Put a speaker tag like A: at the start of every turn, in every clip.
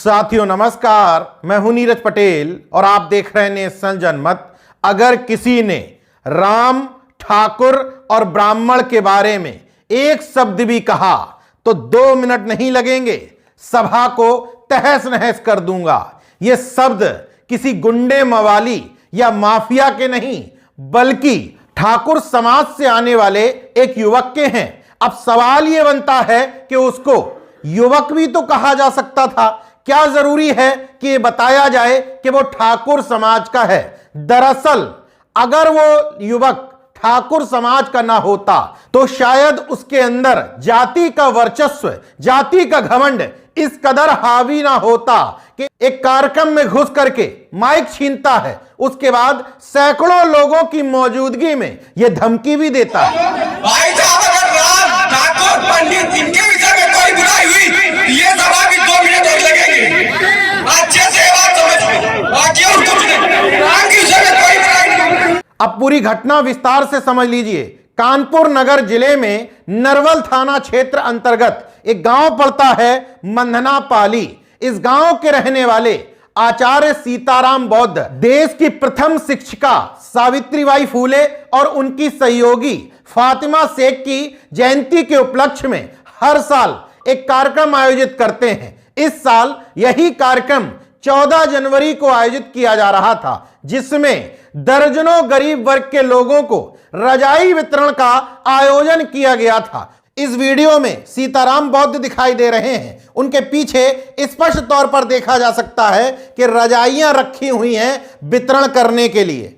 A: साथियों नमस्कार, मैं हूं नीरज पटेल और आप देख रहे हैं नेशन जनमत। अगर किसी ने राम, ठाकुर और ब्राह्मण के बारे में एक शब्द भी कहा तो 2 मिनट नहीं लगेंगे, सभा को तहस नहस कर दूंगा। ये शब्द किसी गुंडे मवाली या माफिया के नहीं बल्कि ठाकुर समाज से आने वाले एक युवक के हैं। अब सवाल यह बनता है कि उसको युवक भी तो कहा जा सकता था, क्या जरूरी है कि यह बताया जाए कि वो ठाकुर समाज का है। दरअसल अगर वो युवक ठाकुर समाज का ना होता तो शायद उसके अंदर जाति का वर्चस्व, जाति का घमंड इस कदर हावी ना होता कि एक कार्यक्रम में घुस करके माइक छीनता है, उसके बाद सैकड़ों लोगों की मौजूदगी में यह धमकी भी देता है।
B: भाई साहब, अगर राम, ठाकुर, पंडित इनके विषय में कोई बुराई हुई, ये सभा भी 2 मिनट और लगेंगे। अच्छे से बात समझ, बाकी और कुछ नहीं। राम के विषय में कोई बुराई नहीं।
A: अब पूरी घटना विस्तार से समझ लीजिए। कानपुर नगर जिले में नरवल थाना क्षेत्र अंतर्गत एक गांव पड़ता है मंधना पाली। इस गांव के रहने वाले आचार्य सीताराम बौद्ध देश की प्रथम शिक्षिका सावित्रीबाई फूले और उनकी सहयोगी फातिमा शेख की जयंती के उपलक्ष्य में हर साल एक कार्यक्रम आयोजित करते हैं। इस साल यही कार्यक्रम 14 जनवरी को आयोजित किया जा रहा था, जिसमें दर्जनों गरीब वर्ग के लोगों को रजाई वितरण का आयोजन किया गया था। इस वीडियो में सीताराम बौद्ध दिखाई दे रहे हैं। उनके पीछे स्पष्ट तौर पर देखा जा सकता है कि रजाइयां रखी हुई हैं वितरण करने के लिए।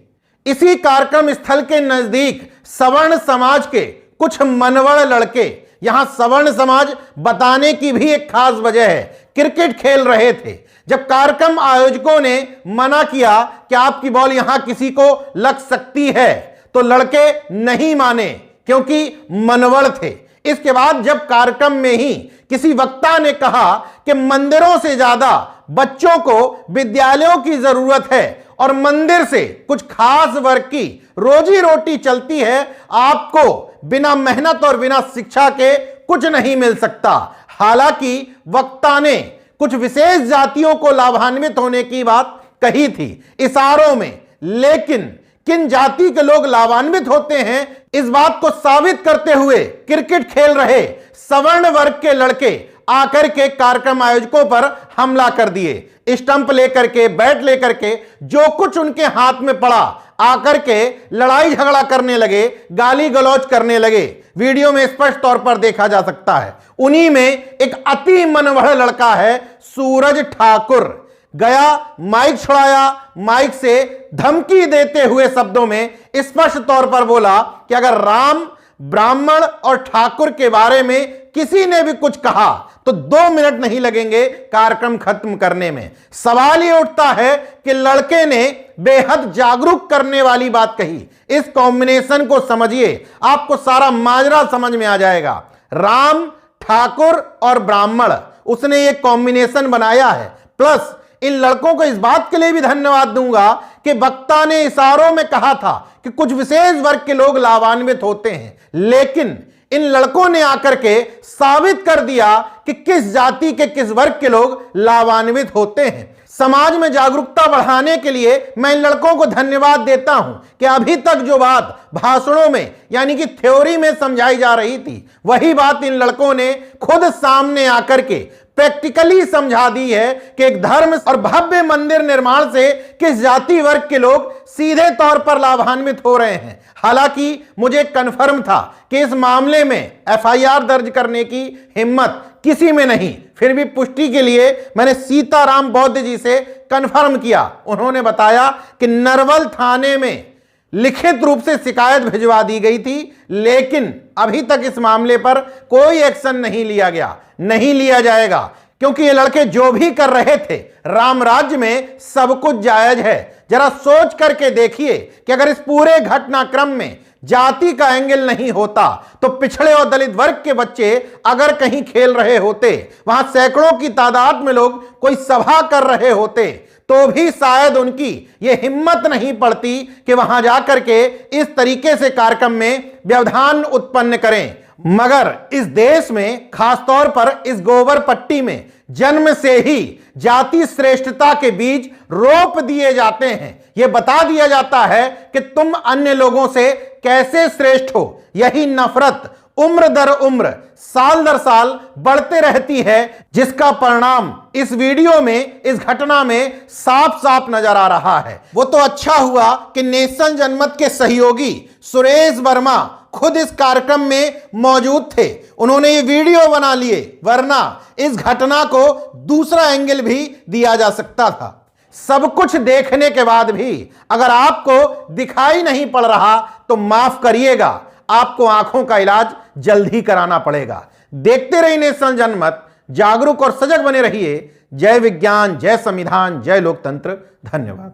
A: इसी कार्यक्रम स्थल के नजदीक सवर्ण समाज के कुछ मनवड़ लड़के, यहां सवर्ण समाज बताने की भी एक खास वजह है, क्रिकेट खेल रहे थे। जब कार्यक्रम आयोजकों ने मना किया कि आपकी बॉल यहां किसी को लग सकती है तो लड़के नहीं माने क्योंकि मनवड़ थे। इसके बाद जब कार्यक्रम में ही किसी वक्ता ने कहा कि मंदिरों से ज्यादा बच्चों को विद्यालयों की जरूरत है और मंदिर से कुछ खास वर्ग की रोजी रोटी चलती है, आपको बिना मेहनत और बिना शिक्षा के कुछ नहीं मिल सकता। हालांकि वक्ता ने कुछ विशेष जातियों को लाभान्वित होने की बात कही थी इशारों में, लेकिन किन जाति के लोग लाभान्वित होते हैं इस बात को साबित करते हुए क्रिकेट खेल रहे सवर्ण वर्ग के लड़के आकर के कार्यक्रम आयोजकों पर हमला कर दिए। स्टंप लेकर के, बैट लेकर के, जो कुछ उनके हाथ में पड़ा आकर के लड़ाई झगड़ा करने लगे, गाली गलौज करने लगे। वीडियो में स्पष्ट तौर पर देखा जा सकता है। उन्हीं में एक अति मनवड़ लड़का है सूरज ठाकुर, गया माइक छुड़ाया, माइक से धमकी देते हुए शब्दों में स्पष्ट तौर पर बोला कि अगर राम, ब्राह्मण और ठाकुर के बारे में किसी ने भी कुछ कहा तो 2 मिनट नहीं लगेंगे कार्यक्रम खत्म करने में। सवाल ये उठता है कि लड़के ने बेहद जागरूक करने वाली बात कही। इस कॉम्बिनेशन को समझिए, आपको सारा माजरा समझ में आ जाएगा। राम, ठाकुर और ब्राह्मण, उसने ये कॉम्बिनेशन बनाया है। प्लस इन लड़कों को इस बात के लिए भी धन्यवाद दूंगा कि वक्ता ने इशारों में कहा था कि कुछ विशेष वर्ग के लोग लाभान्वित होते हैं, लेकिन इन लड़कों ने आकर के साबित कर दिया कि किस जाति के, किस वर्ग के लोग लाभान्वित होते हैं। समाज में जागरूकता बढ़ाने के लिए मैं इन लड़कों को धन्यवाद देता हूं कि अभी तक जो बात भाषणों में यानी कि थ्योरी में समझाई जा रही थी, वही बात इन लड़कों ने खुद सामने आकर के प्रैक्टिकली समझा दी है कि एक धर्म और भव्य मंदिर निर्माण से किस जाति वर्ग के लोग सीधे तौर पर लाभान्वित हो रहे हैं। हालांकि मुझे कन्फर्म था कि इस मामले में एफआईआर दर्ज करने की हिम्मत किसी में नहीं, फिर भी पुष्टि के लिए मैंने सीताराम बौद्ध जी से कन्फर्म किया। उन्होंने बताया कि नरवल थाने में लिखित रूप से शिकायत भिजवा दी गई थी, लेकिन अभी तक इस मामले पर कोई एक्शन नहीं लिया गया, नहीं लिया जाएगा, क्योंकि ये लड़के जो भी कर रहे थे राम राज्य में सब कुछ जायज है। जरा सोच करके देखिए कि अगर इस पूरे घटनाक्रम में जाति का एंगल नहीं होता तो पिछड़े और दलित वर्ग के बच्चे अगर कहीं खेल रहे होते, वहां सैकड़ों की तादाद में लोग कोई सभा कर रहे होते, तो भी शायद उनकी यह हिम्मत नहीं पड़ती कि वहां जाकर के इस तरीके से कार्यक्रम में व्यवधान उत्पन्न करें। मगर इस देश में, खासतौर पर इस गोबर पट्टी में जन्म से ही जाति श्रेष्ठता के बीज रोप दिए जाते हैं। यह बता दिया जाता है कि तुम अन्य लोगों से कैसे श्रेष्ठ हो। यही नफरत उम्र दर उम्र, साल दर साल बढ़ते रहती है, जिसका परिणाम इस वीडियो में, इस घटना में साफ साफ नजर आ रहा है। वो तो अच्छा हुआ कि नेशन जनमत के सहयोगी सुरेश वर्मा खुद इस कार्यक्रम में मौजूद थे, उन्होंने ये वीडियो बना लिए, वरना इस घटना को दूसरा एंगल भी दिया जा सकता था। सब कुछ देखने के बाद भी अगर आपको दिखाई नहीं पड़ रहा तो माफ करिएगा, आपको आंखों का इलाज जल्द ही कराना पड़ेगा। देखते रहिए नेशन जनमत, जागरूक और सजग बने रहिए। जय विज्ञान, जय संविधान, जय लोकतंत्र। धन्यवाद।